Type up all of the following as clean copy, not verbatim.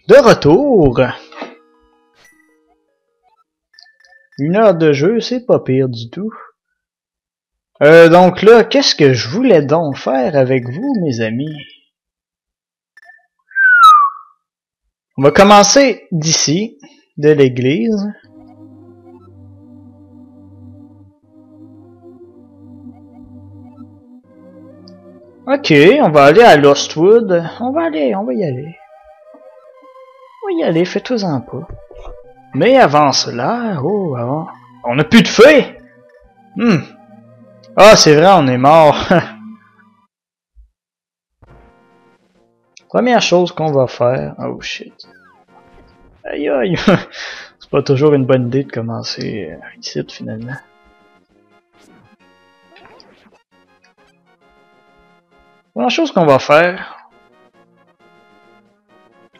De retour! 1 heure de jeu, c'est pas pire du tout. Donc là, qu'est-ce que je voulais donc faire avec vous, mes amis? On va commencer d'ici, de l'église. Ok, on va aller à Lostwood. On va y aller. On va y aller, faites-en pas. Mais avant cela, avant... On n'a plus de feu! Ah, c'est vrai, on est mort. Première chose qu'on va faire... Oh shit. Aïe aïe. C'est pas toujours une bonne idée de commencer ici, finalement. Première chose qu'on va faire...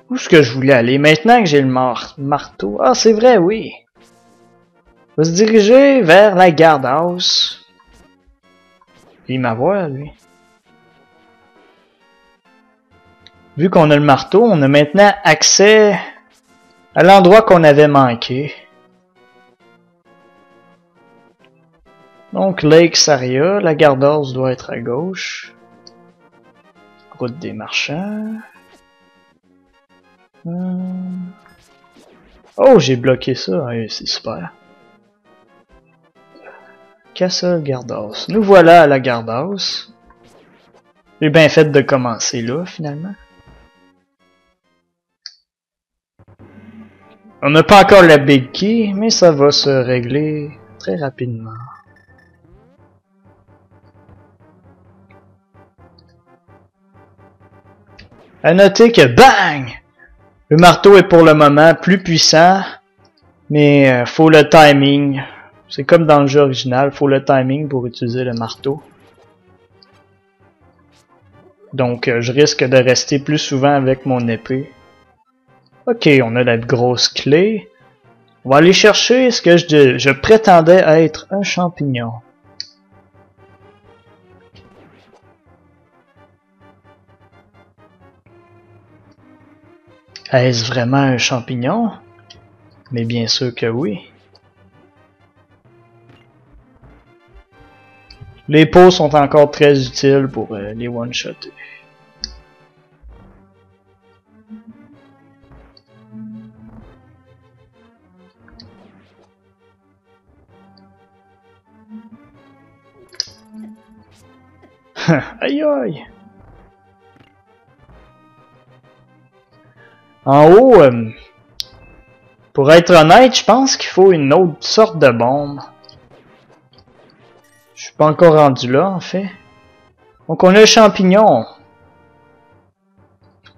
Où est-ce que je voulais aller? Maintenant que j'ai le marteau... Ah, c'est vrai, oui. On va se diriger vers la guardhouse. Il m'avoue, lui. Vu qu'on a le marteau, on a maintenant accès à l'endroit qu'on avait manqué. Donc, Lake Saria, la guardhouse doit être à gauche. Route des marchands. Oh, j'ai bloqué ça. Ouais, c'est super. Castle Guardhouse. Nous voilà à la guardhouse. J'ai bien fait de commencer là, finalement. On n'a pas encore la Big Key, mais ça va se régler très rapidement. À noter que bang! Le marteau est pour le moment plus puissant, mais faut le timing. C'est comme dans le jeu original, faut le timing pour utiliser le marteau. Donc je risque de rester plus souvent avec mon épée. Ok, on a la grosse clé. On va aller chercher ce que je prétendais être un champignon. Est-ce vraiment un champignon? Mais bien sûr que oui. Les peaux sont encore très utiles pour les one-shotter. Aïe aïe! En haut, pour être honnête, je pense qu'il faut une autre sorte de bombe. Je suis pas encore rendu là, en fait. Donc on a le champignon.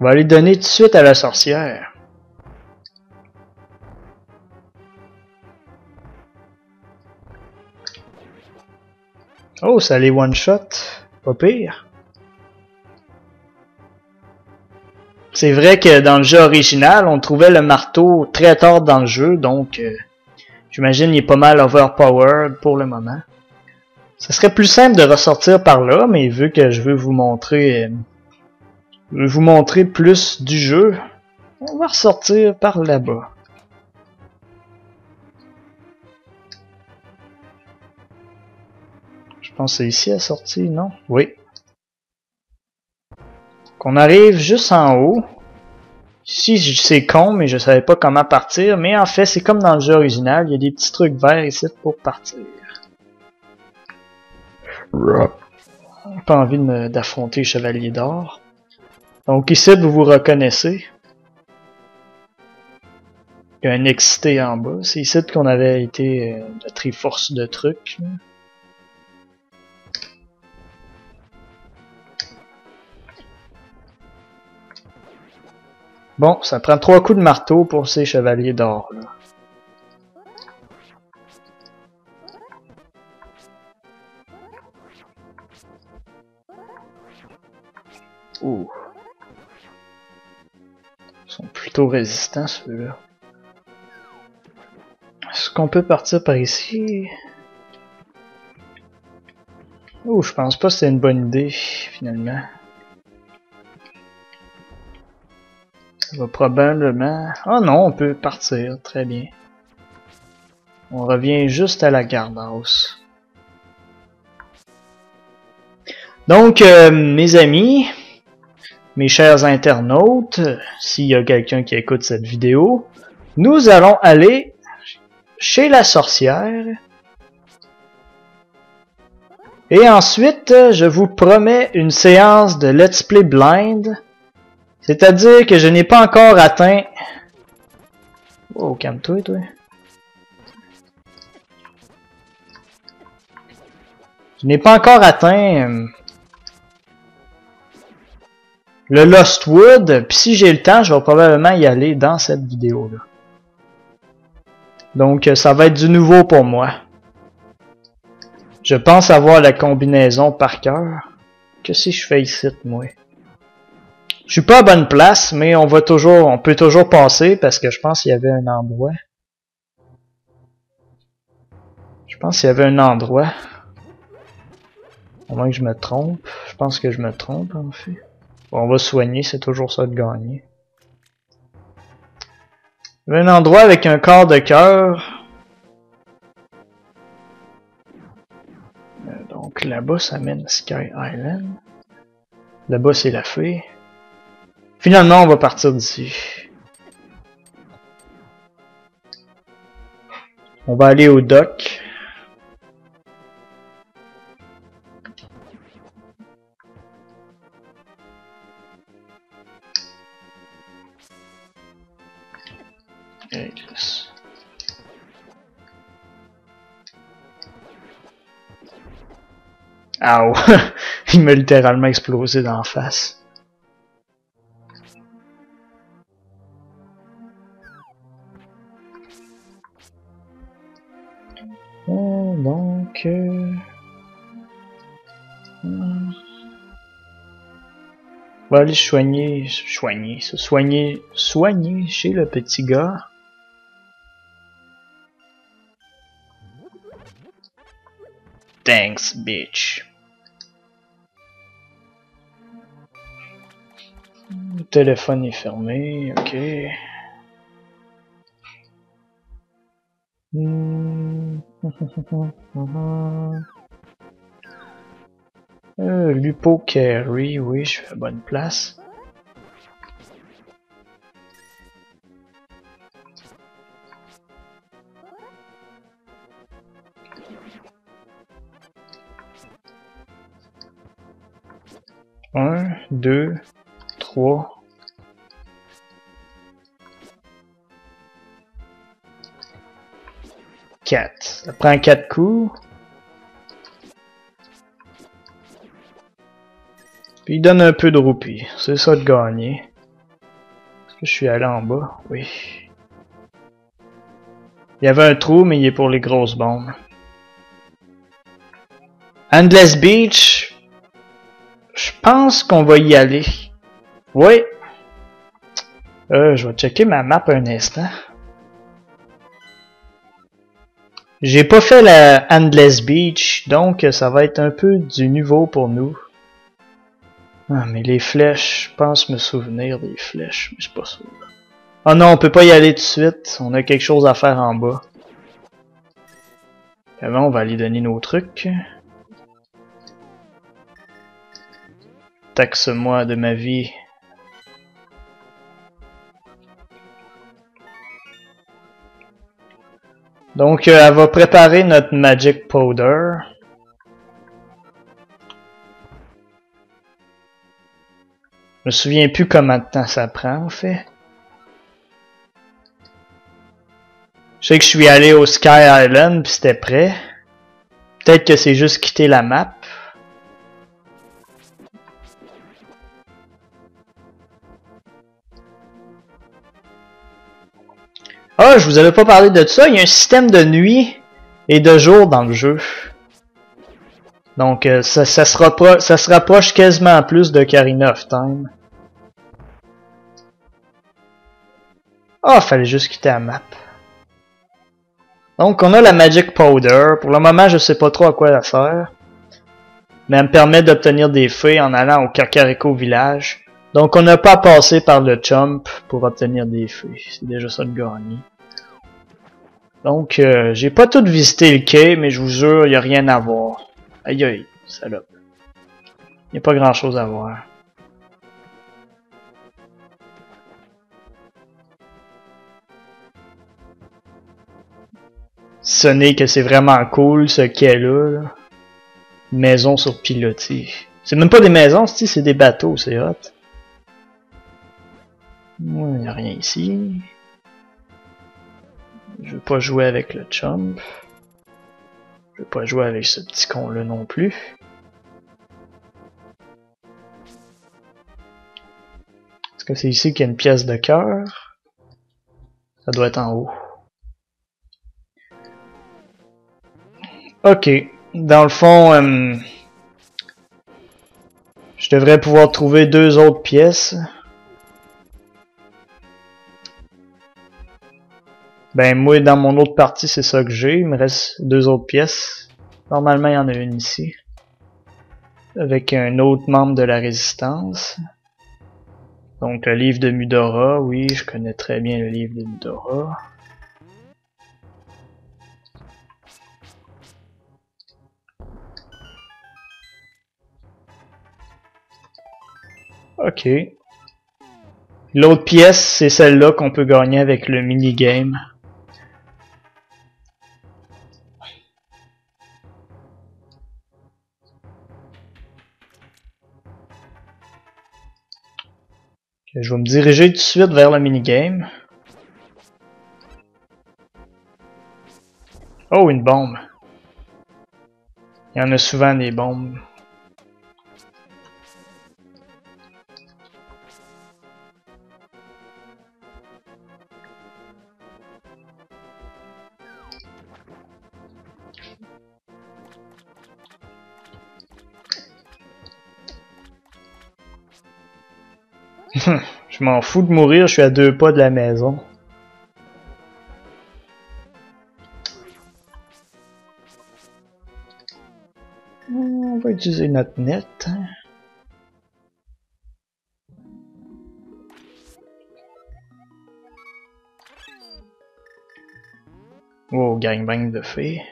On va aller donner tout de suite à la sorcière. Oh, ça les one-shot. Pas pire. C'est vrai que dans le jeu original, on trouvait le marteau très tard dans le jeu, donc j'imagine il est pas mal overpowered pour le moment. Ce serait plus simple de ressortir par là, mais vu que je veux vous montrer plus du jeu, on va ressortir par là-bas. Je pense que c'est ici la sortie, non? Oui. Qu'on arrive juste en haut. Ici, c'est con, mais je savais pas comment partir. Mais en fait, c'est comme dans le jeu original. Il y a des petits trucs verts ici pour partir. Pas envie d'affronter Chevalier d'Or. Donc ici, vous vous reconnaissez. Il y a un excité en bas. C'est ici qu'on avait été la Triforce de trucs. Bon, ça prend 3 coups de marteau pour ces Chevaliers d'Or, là. Ouh. Ils sont plutôt résistants, ceux-là. Est-ce qu'on peut partir par ici? Ouh, je pense pas que c'est une bonne idée, finalement. Ça va probablement... Ah non, on peut partir. Très bien. On revient juste à la Guardhouse. Donc, mes amis, mes chers internautes, s'il y a quelqu'un qui écoute cette vidéo, nous allons aller chez la sorcière. Et ensuite, je vous promets une séance de Let's Play Blind. C'est-à-dire que je n'ai pas encore atteint... Oh, calme-toi, toi. Je n'ai pas encore atteint le Lostwood, puis si j'ai le temps, je vais probablement y aller dans cette vidéo-là. Donc, ça va être du nouveau pour moi. Je pense avoir la combinaison par cœur. Qu'est-ce que je fais ici, moi? Je suis pas à bonne place, mais on peut toujours passer parce que je pense qu'il y avait un endroit. Je pense qu'il y avait un endroit. À moins que je me trompe. Je pense que je me trompe, en fait. Bon, on va soigner, c'est toujours ça de gagner. Il y avait un endroit avec un corps de cœur. Donc là-bas, ça mène à Sky Island. Là-bas, c'est la fée. Finalement, on va partir d'ici. On va aller au dock. Ow! Il m'a littéralement explosé d'en face. Donc... on va aller soigner chez le petit gars. Thanks, bitch. Le téléphone est fermé, ok. Lupo Carry, oui, je fais bonne place. Un, deux, trois. Quatre. Ça prend 4 coups. Puis il donne un peu de roupie. C'est ça de gagner. Est-ce que je suis allé en bas? Oui. Il y avait un trou, mais il est pour les grosses bombes. Endless Beach. Je pense qu'on va y aller. Oui. Je vais checker ma map un instant. J'ai pas fait la Endless Beach, donc ça va être un peu du nouveau pour nous. Ah, mais les flèches, je pense me souvenir des flèches, mais je suis pas sûr. Oh non, on peut pas y aller tout de suite, on a quelque chose à faire en bas. Avant, on va aller donner nos trucs. Taxe-moi de ma vie. Donc, elle va préparer notre Magic Powder. Je me souviens plus combien de temps ça prend, en fait. Je sais que je suis allé au Sky Island, puis c'était prêt. Peut-être que c'est juste quitter la map. Ah, je vous avais pas parlé de ça. Il y a un système de nuit et de jour dans le jeu. Donc, ça se rapproche quasiment plus de Ocarina of Time. Ah, fallait juste quitter la map. Donc, on a la Magic Powder. Pour le moment, je sais pas trop à quoi elle sert. Mais elle me permet d'obtenir des fées en allant au Kakariko Village. Donc on n'a pas à passer par le chump pour obtenir des fées. C'est déjà ça de gagner. Donc j'ai pas tout visité le quai, mais je vous jure, il n'y a rien à voir. Aïe aïe, salope. Il n'y a pas grand chose à voir. Ce n'est que c'est vraiment cool ce quai-là. Là. Maison sur pilotis. C'est même pas des maisons, c'est des bateaux, c'est hot. Il n'y a rien ici. Je veux pas jouer avec le chump. Je veux pas jouer avec ce petit con-là non plus. Est-ce que c'est ici qu'il y a une pièce de cœur? Ça doit être en haut. Ok. Dans le fond, je devrais pouvoir trouver 2 autres pièces. Ben moi, dans mon autre partie, c'est ça que j'ai. Il me reste 2 autres pièces. Normalement, il y en a une ici. Avec un autre membre de la résistance. Donc le livre de Mudora, oui, je connais très bien le livre de Mudora. Ok. L'autre pièce, c'est celle-là qu'on peut gagner avec le minigame. Okay, je vais me diriger tout de suite vers le minigame. Oh, une bombe. Il y en a souvent des bombes. Je m'en fous de mourir, je suis à 2 pas de la maison. On va utiliser notre net. Oh, gangbang de fées.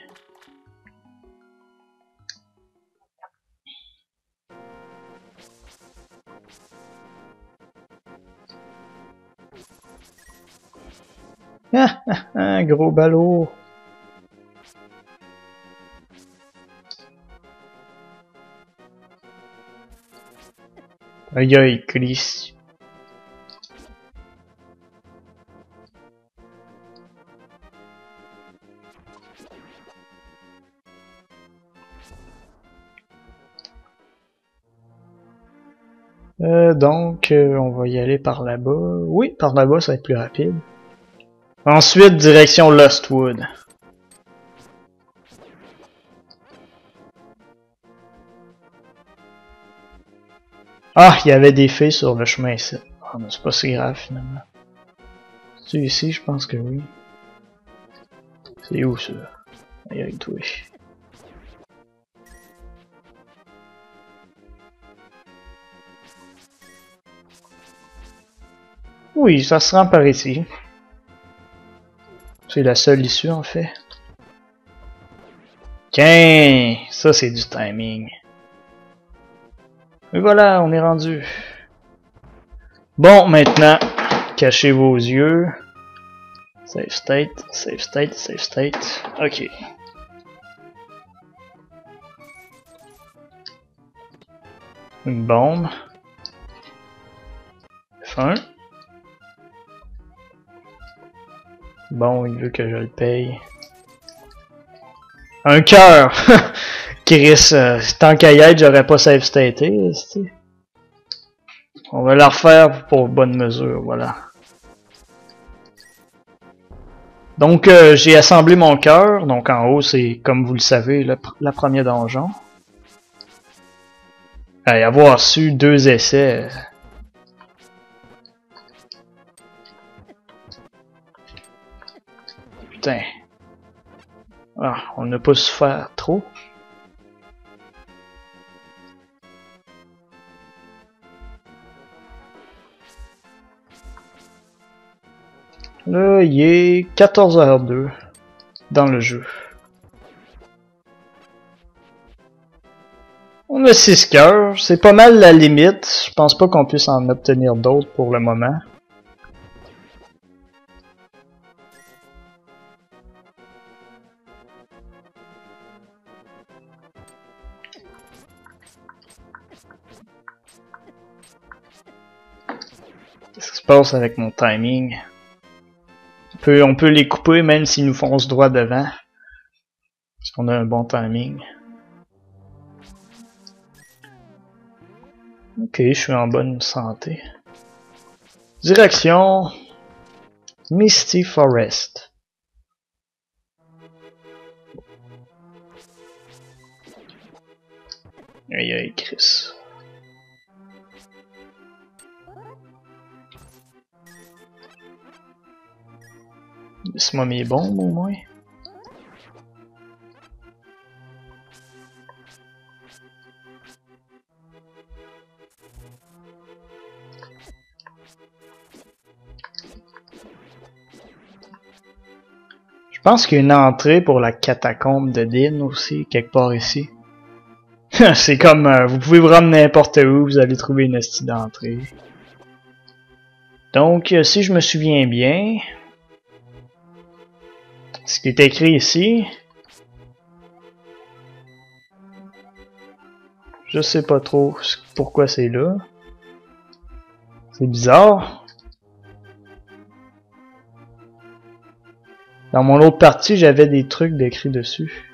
Un gros ballot. Aïe aïe, Chris. Donc, on va y aller par là-bas. Oui, par là-bas, ça va être plus rapide. Ensuite, direction Lostwood. Ah, il y avait des fées sur le chemin ici. Ah, mais c'est pas si grave finalement. C'est ici, je pense que oui. C'est où ça? Aïe aïe, toi. Oui, ça se rend par ici. C'est la seule issue en fait. Tiens, ça c'est du timing. Et voilà, on est rendu. Bon, maintenant, cachez vos yeux. Save state, save state, save state. Ok. Une bombe. F1. Bon, il veut que je le paye. Un cœur! Chris, tant qu'à y être, j'aurais pas save staté. On va la refaire pour bonne mesure, voilà. Donc, j'ai assemblé mon cœur. Donc, en haut, c'est, comme vous le savez, la première donjon. Avoir su 2 essais... Putain. Ah, on n'a pas su faire trop. Là, il est 14h02 dans le jeu. On a 6 cœurs, c'est pas mal la limite. Je pense pas qu'on puisse en obtenir d'autres pour le moment. Qu'est-ce qui se passe avec mon timing? On peut les couper même s'ils nous foncent droit devant. Parce qu'on a un bon timing. Ok, je suis en bonne santé. Direction Misty Forest. Aïe aïe, Chris. Laisse-moi mes bombes au moins. Je pense qu'il y a une entrée pour la catacombe de Din aussi, quelque part ici. C'est comme, vous pouvez vous rendre n'importe où, vous allez trouver une astuce d'entrée. Donc, si je me souviens bien, ce qui est écrit ici, je sais pas trop pourquoi c'est là. C'est bizarre. Dans mon autre partie, j'avais des trucs décrits dessus.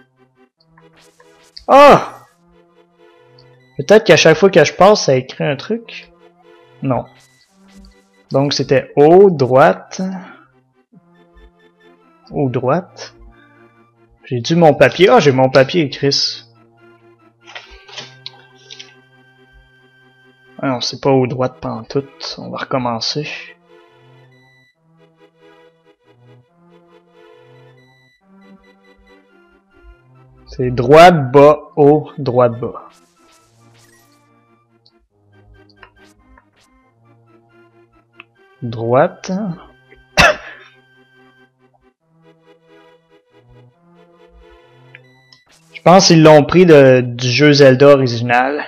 Ah! Peut-être qu'à chaque fois que je passe, ça écrit un truc. Non. Donc c'était haut, droite. Haut, droite. J'ai dû mon papier. Ah, j'ai mon papier, Chris. Ah non, c'est pas haut, droite pantoute. On va recommencer. C'est droite, bas, haut, droite, bas. Droite. Je pense qu'ils l'ont pris du jeu Zelda original.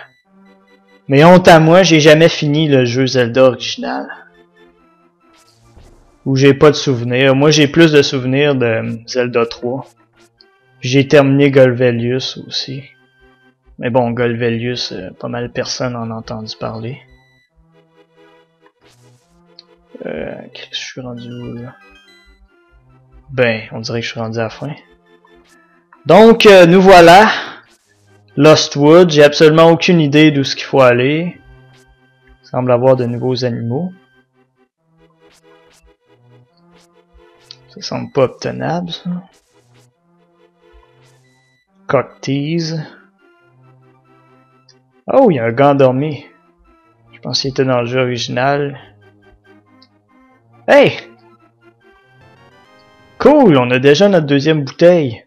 Mais honte à moi, j'ai jamais fini le jeu Zelda original. Ou j'ai pas de souvenirs. Moi j'ai plus de souvenirs de Zelda 3. J'ai terminé Golvellius aussi. Mais bon, Golvellius, pas mal personne en a entendu parler. Je suis rendu où là? Ben, on dirait que je suis rendu à la fin. Donc, nous voilà. Lostwood, j'ai absolument aucune idée d'où ce qu'il faut aller. Il semble avoir de nouveaux animaux. Ça semble pas obtenable, ça. Cocktease. Oh, il y a un gars endormi. Je pense qu'il était dans le jeu original. Hey! Cool, on a déjà notre deuxième bouteille.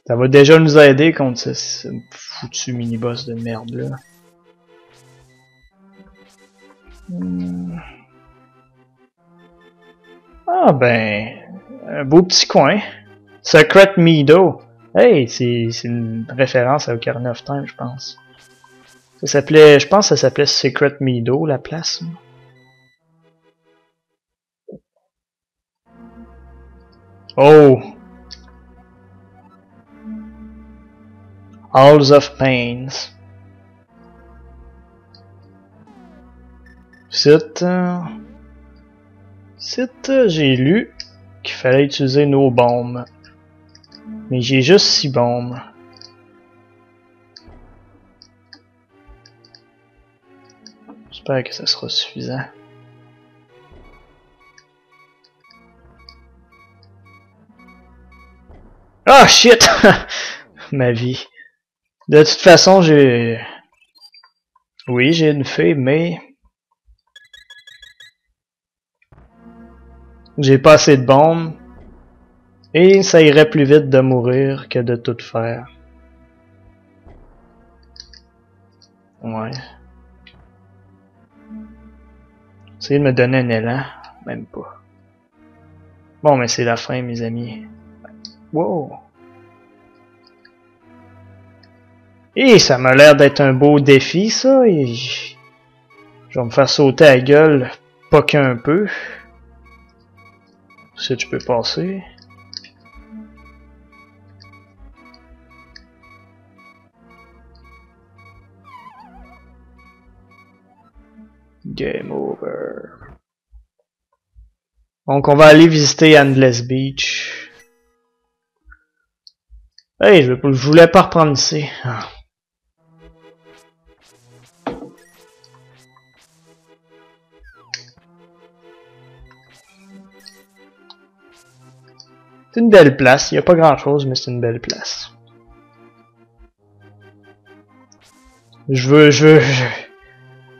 Ça va déjà nous aider contre ce foutu mini-boss de merde là. Ah ben, un beau petit coin. Secret Meadow. Hey, c'est une référence à Ocarina of Time, je pense. Ça s'appelait, je pense que ça s'appelait Secret Meadow, la place. Oh! Halls of Pains. Site, j'ai lu qu'il fallait utiliser nos bombes. Mais j'ai juste 6 bombes. J'espère que ça sera suffisant. Ah, shit! Ma vie. De toute façon, j'ai... Oui, j'ai une fée, mais... J'ai pas assez de bombes. Et ça irait plus vite de mourir que de tout faire. Ouais. Essayez de me donner un élan. Même pas. Bon, mais c'est la fin, mes amis. Wow! Et ça m'a l'air d'être un beau défi, ça. Et je vais me faire sauter à la gueule, pas qu'un peu. Si tu peux passer. Game over. Donc on va aller visiter Endless Beach. Hey, je voulais pas reprendre ici. Ah. C'est une belle place, il n'y a pas grand chose, mais c'est une belle place.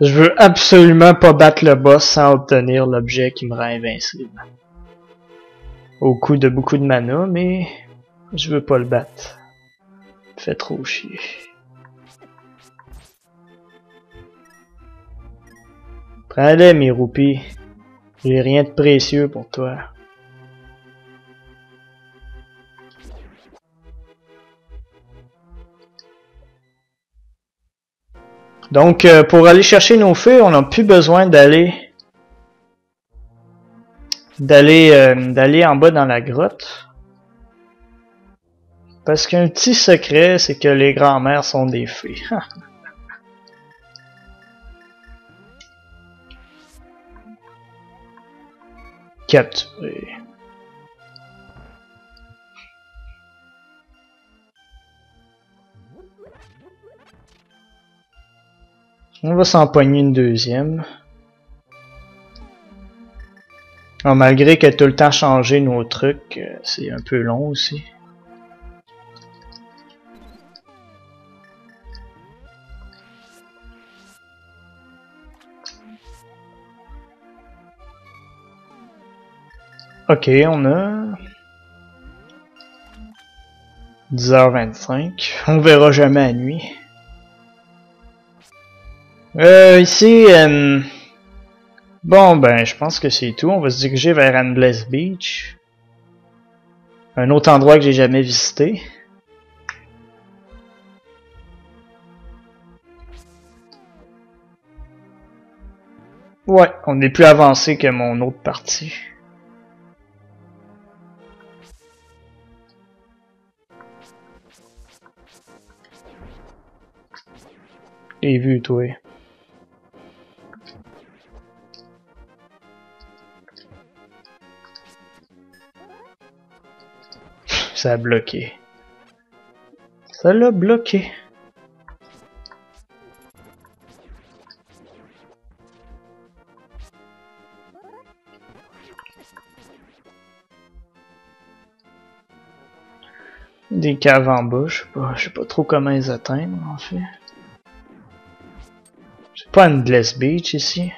Je veux absolument pas battre le boss sans obtenir l'objet qui me rend invincible. Au coût de beaucoup de mana, mais je veux pas le battre. Ça fait trop chier. Prends-les, mes roupies. J'ai rien de précieux pour toi. Donc, pour aller chercher nos feux, on n'a plus besoin d'aller en bas dans la grotte. Parce qu'un petit secret, c'est que les grands-mères sont des fées. Capturé. On va s'empoigner une deuxième. Alors, malgré que tout le temps changer nos trucs, c'est un peu long aussi. Ok, on a 10h25. On verra jamais à nuit. Ici, bon, ben, je pense que c'est tout. On va se diriger vers Endless Beach. Un autre endroit que j'ai jamais visité. Ouais, on est plus avancé que mon autre partie. J'ai vu, toi. Ça a bloqué. Ça l'a bloqué. Des caves en bas, je sais pas trop comment les atteindre en fait. C'est pas Endless Beach ici.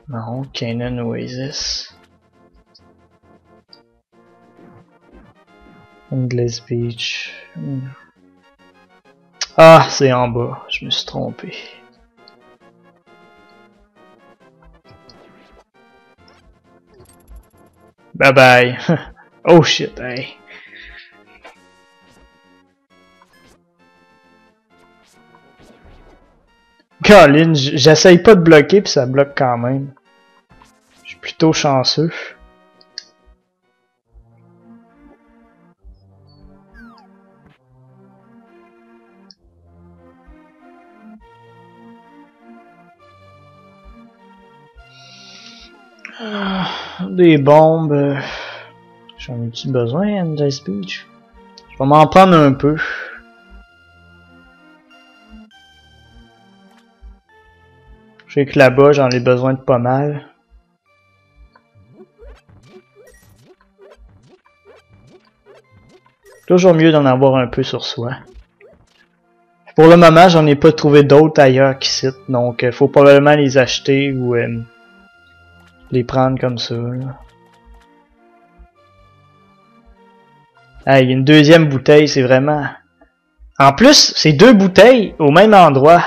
Non, Canaan Oasis. Endless Beach. Ah, c'est en bas, je me suis trompé. Bye bye. Oh shit, hey. Colin, j'essaye pas de bloquer puis ça bloque quand même. Je suis plutôt chanceux. Des bombes. J'en ai-tu besoin, Endless Beach? Je vais m'en prendre un peu. Je sais que là-bas, j'en ai besoin de pas mal. Toujours mieux d'en avoir un peu sur soi. Pour le moment, j'en ai pas trouvé d'autres ailleurs qu'ici. Donc, faut probablement les acheter ou les prendre comme ça. Là. Ah, il y a une deuxième bouteille, c'est vraiment... En plus, c'est deux bouteilles au même endroit.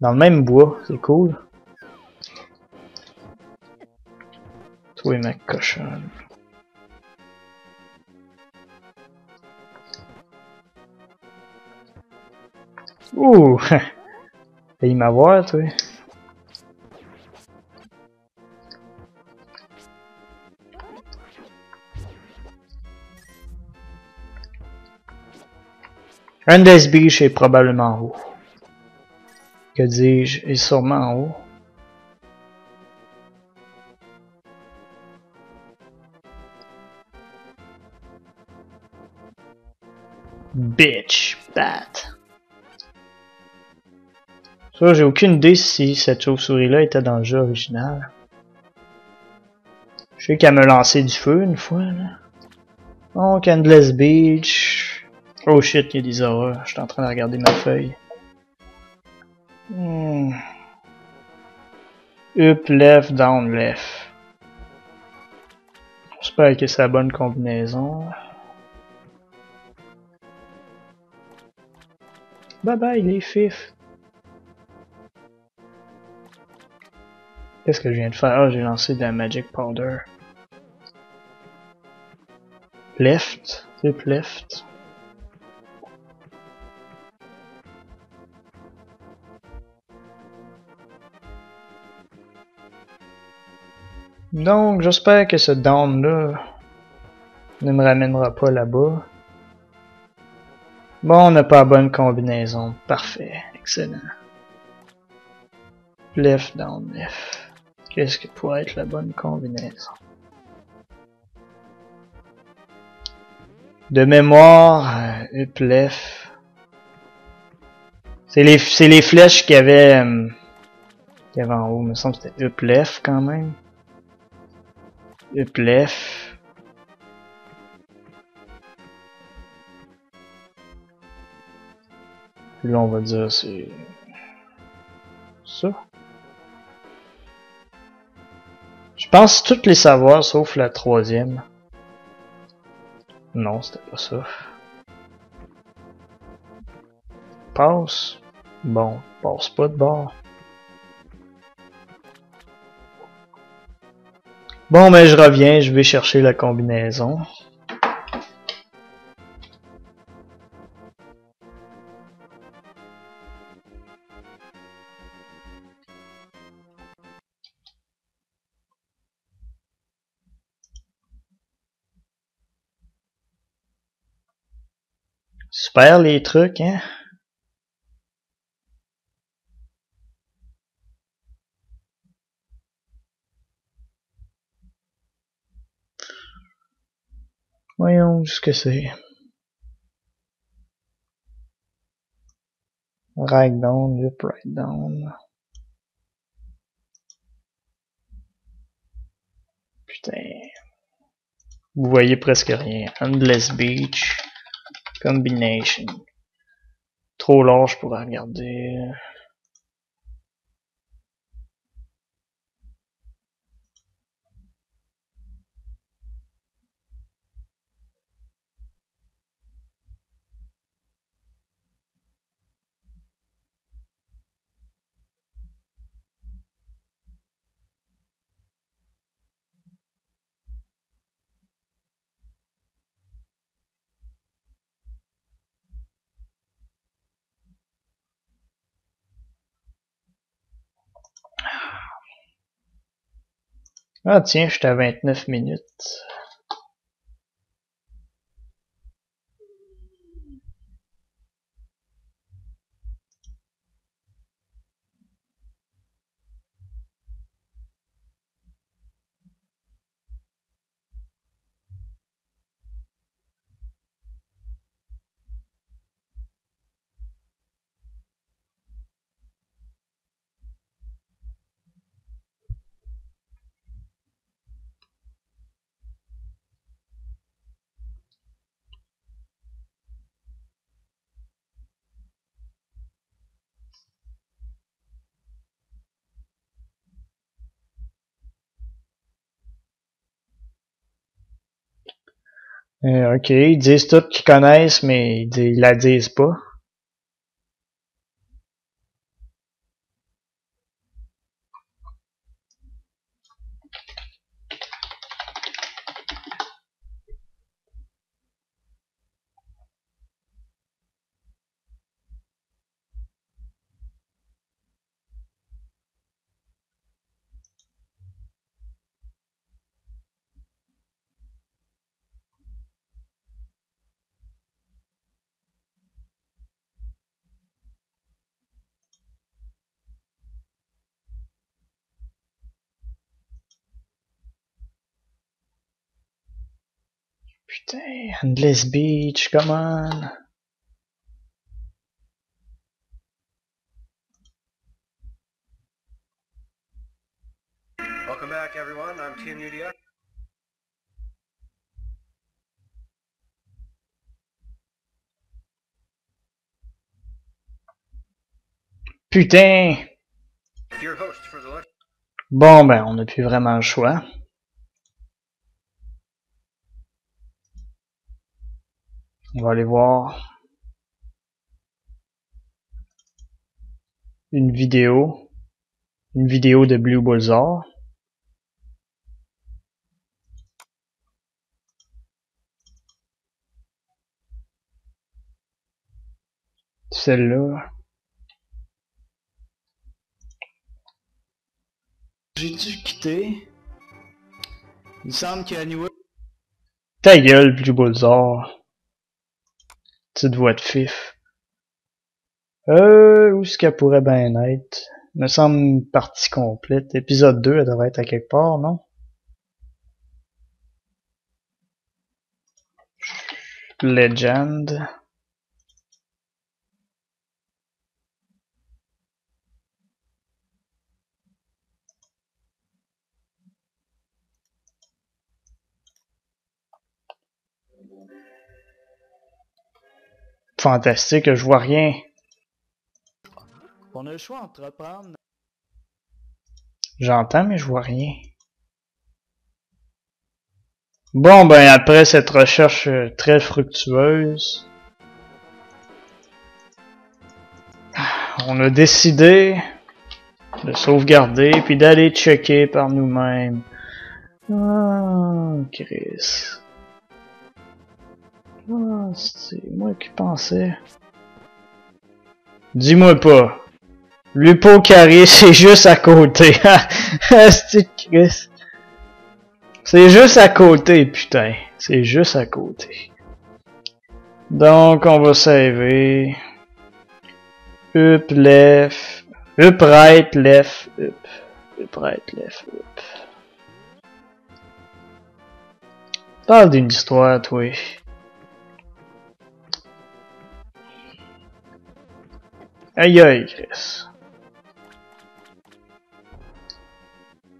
Dans le même bois, c'est cool. Toi, ma cochonne. Ouh! Failli m'avoir, toi. Andes Beach est probablement en haut. Que dis-je? Est sûrement en haut. Bitch, bat. Ça, j'ai aucune idée si cette chauve-souris-là était dans le jeu original. Je sais qu'elle me lançait du feu une fois, là. Donc, Endless Beach. Oh shit, il y a des auras. Je suis en train de regarder ma feuille. Up, left, down, left. J'espère que c'est la bonne combinaison. Bye bye les fifs. Qu'est-ce que je viens de faire? Ah, j'ai lancé de la Magic Powder. Left, up left. Donc, j'espère que ce down-là ne me ramènera pas là-bas. Bon, on n'a pas la bonne combinaison. Parfait, excellent. Left, down, left. Qu'est-ce que pourrait être la bonne combinaison? De mémoire, up, left. C'est les flèches qu'il y avait en haut. Il me semble que c'était up, left quand même. Up, left. Puis là, on va dire c'est ça. Je pense toutes les savoir sauf la troisième. Non, c'était pas ça. Passe. Bon, passe pas de bord. Bon, mais je reviens, je vais chercher la combinaison. Super les trucs, hein? Voyons ce que c'est. Right down, up, right down. Putain. Vous voyez presque rien. Endless Beach. Combination. Trop large pour regarder. Ah tiens, j'étais à 29 minutes. Ok, ils disent tout qu'ils connaissent, mais ils la disent pas. Putain, Endless Beach, come on. Welcome back, everyone. I'm Team UDF. Putain! Your host for the lecture. Bon, ben, on n'a plus vraiment le choix. On va aller voir une vidéo de Blue Bullseye. Celle-là. J'ai dû quitter. Il semble qu'il y a New. Ta gueule, Blue Bullseye. Petite voix de fif. Où est-ce qu'elle pourrait bien être? Il me semble une partie complète. Épisode 2, elle devrait être à quelque part, non? Legend. Fantastique, je vois rien. On a le choix entre reprendre. J'entends, mais je vois rien. Bon, ben, après cette recherche très fructueuse, on a décidé de sauvegarder puis d'aller checker par nous-mêmes. Ah, Chris. Ah, c'est moi qui pensais. Dis-moi pas. Lupo Carré, c'est juste à côté. C'est Chris. C'est juste à côté, putain. C'est juste à côté. Donc, on va saver. Up, left. Up, right, left. Up. Up, right, left. Up. Parle d'une histoire, toi. Aïe aïe, Chris.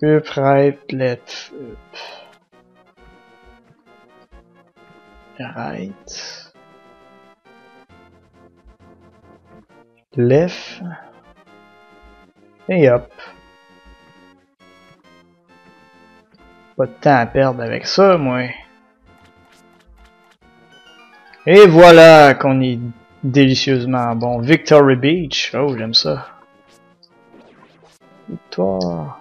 Up, right, left. Up. Right. Left. Et hop. Pas de temps à perdre avec ça, moi. Et voilà qu'on est délicieusement bon. Victory Beach. Oh, j'aime ça. Victoire.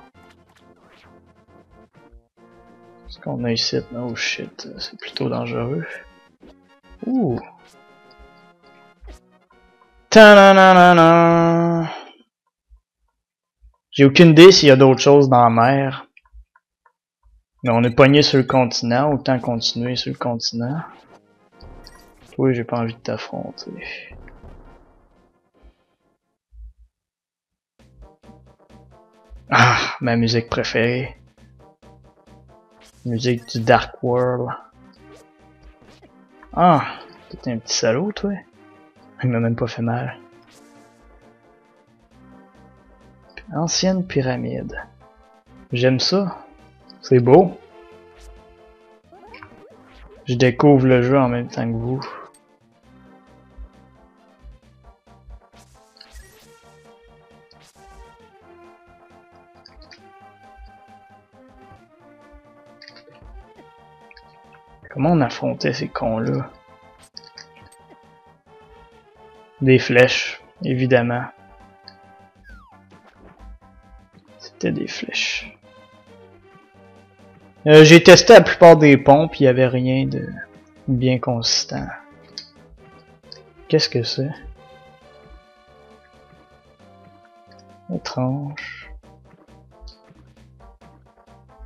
Ce qu'on a ici. Oh shit, c'est plutôt dangereux. Ouh. Ta-na-na-na-na. J'ai aucune idée s'il y a d'autres choses dans la mer. Mais on est pogné sur le continent, autant continuer sur le continent. Toi, j'ai pas envie de t'affronter. Ah, ma musique préférée. Musique du Dark World. Ah, t'es un petit salaud, toi. Il m'a même pas fait mal. Ancienne pyramide. J'aime ça. C'est beau. Je découvre le jeu en même temps que vous. Comment on affrontait ces cons-là? Des flèches, évidemment. C'était des flèches. J'ai testé la plupart des pompes, il n'y avait rien de bien consistant. Qu'est-ce que c'est? Étrange.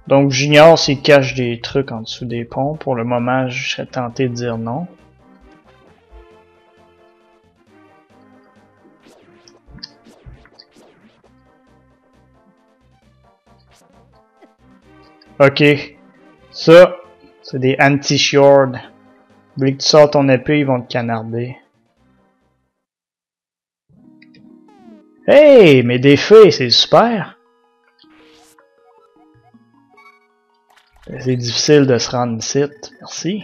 Donc j'ignore s'il cache des trucs en dessous des ponts. Pour le moment, je serais tenté de dire non. Ok. Ça, c'est des anti-swords. Dès que tu sors ton épée, ils vont te canarder. Hey, mais des fées, c'est super! C'est difficile de se rendre ici. Merci.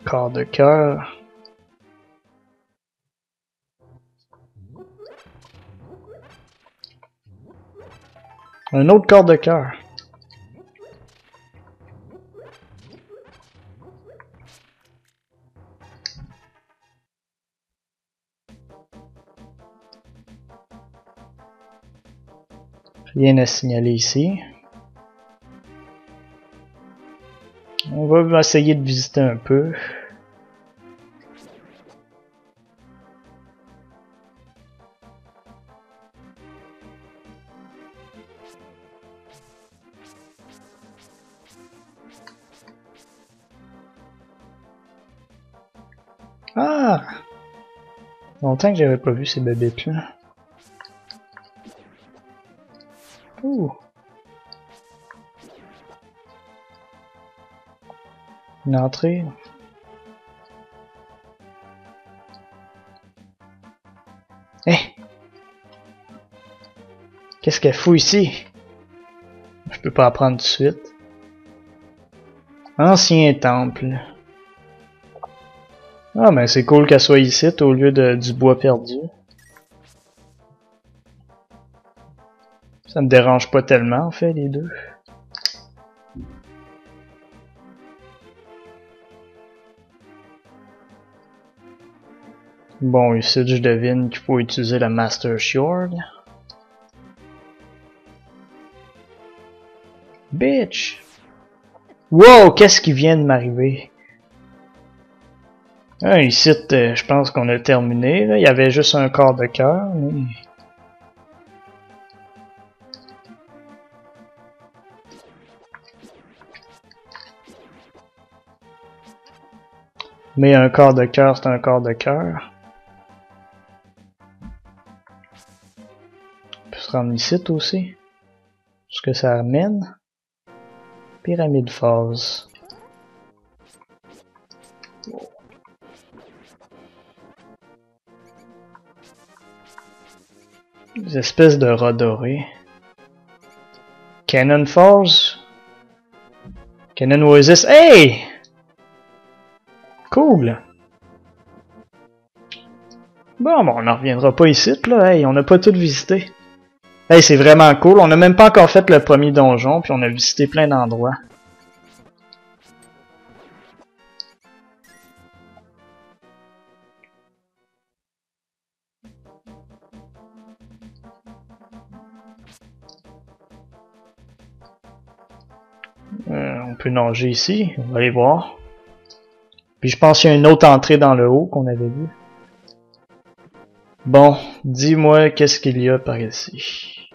Corps de cœur. Un autre corps de cœur. Rien à signaler ici. On va essayer de visiter un peu. Ah! Longtemps que j'avais pas vu ces bébêtes là. Ouh! Une entrée. Eh! Qu'est-ce qu'elle fout ici? Je peux pas apprendre tout de suite. Ancien temple. Ah ben c'est cool qu'elle soit ici au lieu du bois perdu. Ça me dérange pas tellement en fait les deux. Bon ici je devine qu'il faut utiliser la Master Sword. Bitch! Wow, qu'est-ce qui vient de m'arriver? Ah, ici, je pense qu'on a terminé. Là. Il y avait juste un corps de cœur. Mais un corps de cœur, c'est un corps de cœur. On peut se rendre ici aussi. Ce que ça amène. Pyramide phase. Des espèces de rats dorés. Cannon Falls. Cannon Oasis. Hey! Cool! Bon, on n'en reviendra pas ici, là. Hey, on n'a pas tout visité. Hey, c'est vraiment cool. On n'a même pas encore fait le premier donjon, puis on a visité plein d'endroits. On peut nager ici, on va aller voir. Puis je pense qu'il y a une autre entrée dans le haut qu'on avait vu. Bon, dis-moi qu'est-ce qu'il y a par ici.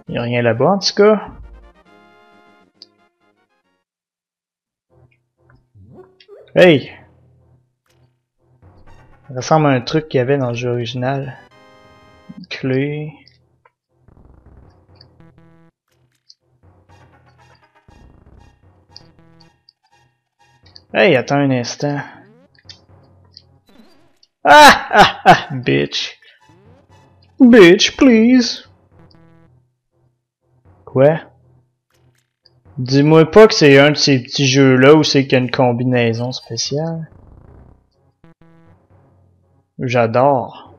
Il n'y a rien là-bas en tout cas. Hey! Ça ressemble à un truc qu'il y avait dans le jeu original. Une clé. Hey, attends un instant. Ah! Ah! Ah! Bitch. Bitch, please. Quoi? Dis-moi pas que c'est un de ces petits jeux-là où c'est qu'il y a une combinaison spéciale. J'adore.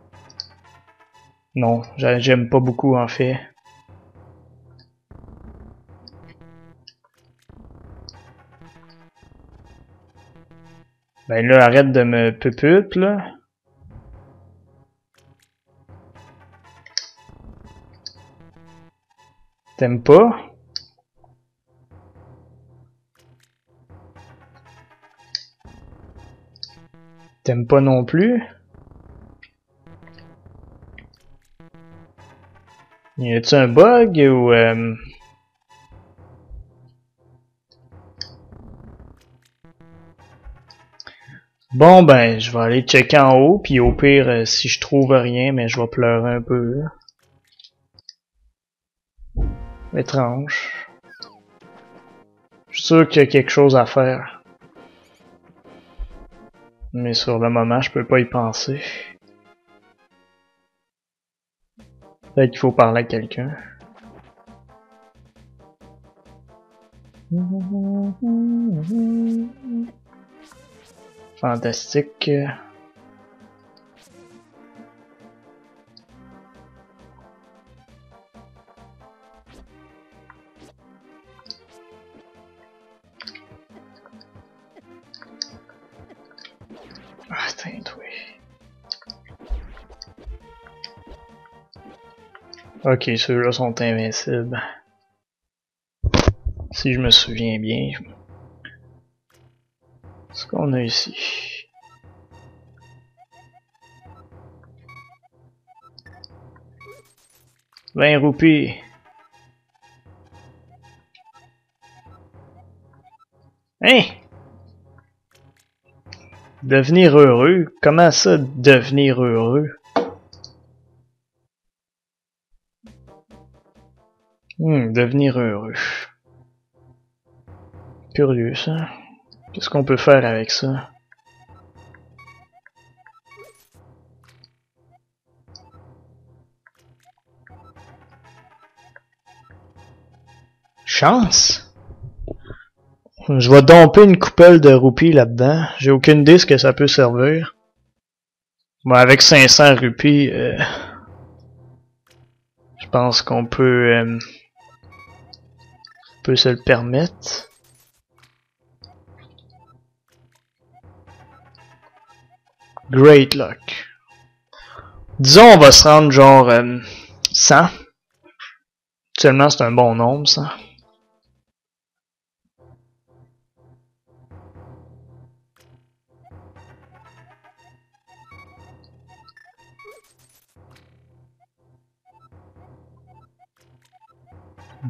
Non, j'aime pas beaucoup en fait. Ben là, arrête de me pupute là. T'aimes pas? T'aimes pas non plus? Y a-tu un bug ou Bon ben, je vais aller checker en haut, puis au pire, si je trouve rien, mais je vais pleurer un peu. Là. Étrange. Je suis sûr qu'il y a quelque chose à faire. Mais sur le moment, je peux pas y penser. Peut-être qu'il faut parler à quelqu'un. Fantastique. Ah, attends, oui. Ok, ceux-là sont invincibles. Si je me souviens bien. Ce qu'on a ici. « 20 roupies. » Hein? Devenir heureux? Comment ça, devenir heureux? Devenir heureux. Curieux, ça. Qu'est-ce qu'on peut faire avec ça? Chance? Je vais domper une coupelle de roupies là-dedans. J'ai aucune idée ce que ça peut servir. Bon, avec 500 roupies, je pense qu'on peut se le permettre. Great luck. Disons, on va se rendre genre 100. Actuellement, c'est un bon nombre, ça.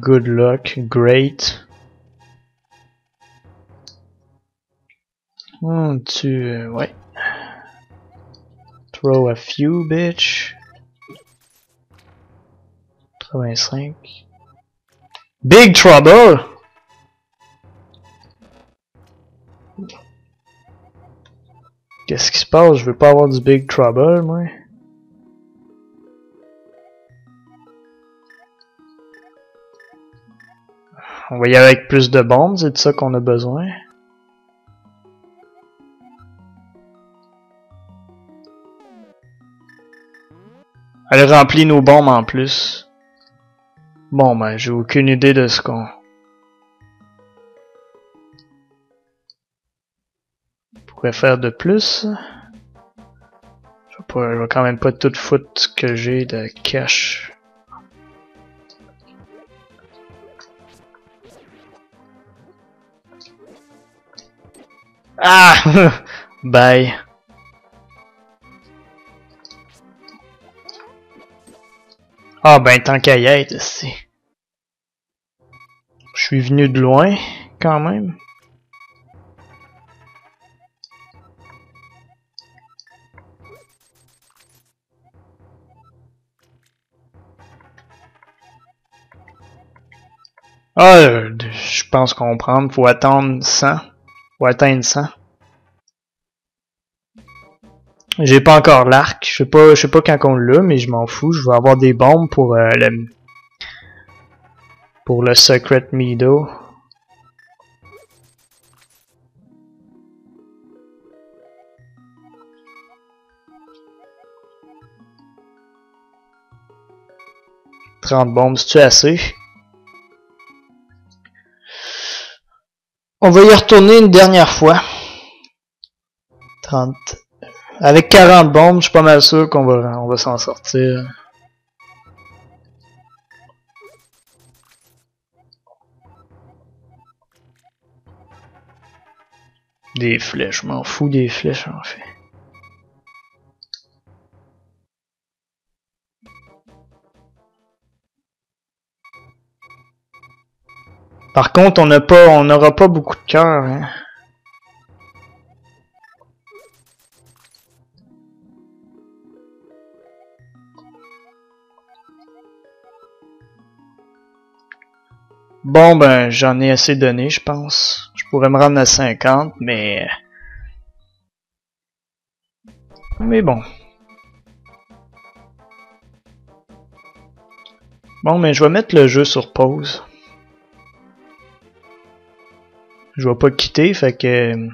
Good luck, great. Ouais. Throw a few, bitch. 85. Big trouble! Qu'est-ce qui se passe? Je veux pas avoir du big trouble, moi. On va y aller avec plus de bombes, c'est de ça qu'on a besoin. Elle remplit nos bombes en plus. Bon, ben, j'ai aucune idée de ce qu'on pourrait faire de plus. Je vais quand même pas tout foutre ce que j'ai de cash. Ah! Bye. Ah ben tant qu'à y être, c'est. Je suis venu de loin, quand même. Ah, je pense comprendre. Faut attendre 100. Faut atteindre 100. J'ai pas encore l'arc. Je sais pas quand on l'a, mais je m'en fous. Je vais avoir des bombes pour le Secret Meadow. « 30 bombes, c'est-tu assez? » On va y retourner une dernière fois. 30. Avec 40 bombes, je suis pas mal sûr qu'on va s'en sortir. Des flèches, je m'en fous des flèches en fait. Par contre, on n'aura pas beaucoup de cœur. Hein. Bon, ben, j'en ai assez donné, je pense. Je pourrais me rendre à 50, mais... Mais bon. Bon, mais je vais mettre le jeu sur pause. Je vais pas le quitter, fait que...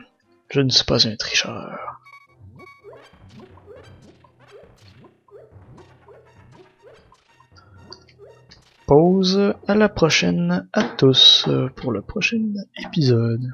Je ne suis pas un tricheur. Pause. À la prochaine à tous pour le prochain épisode.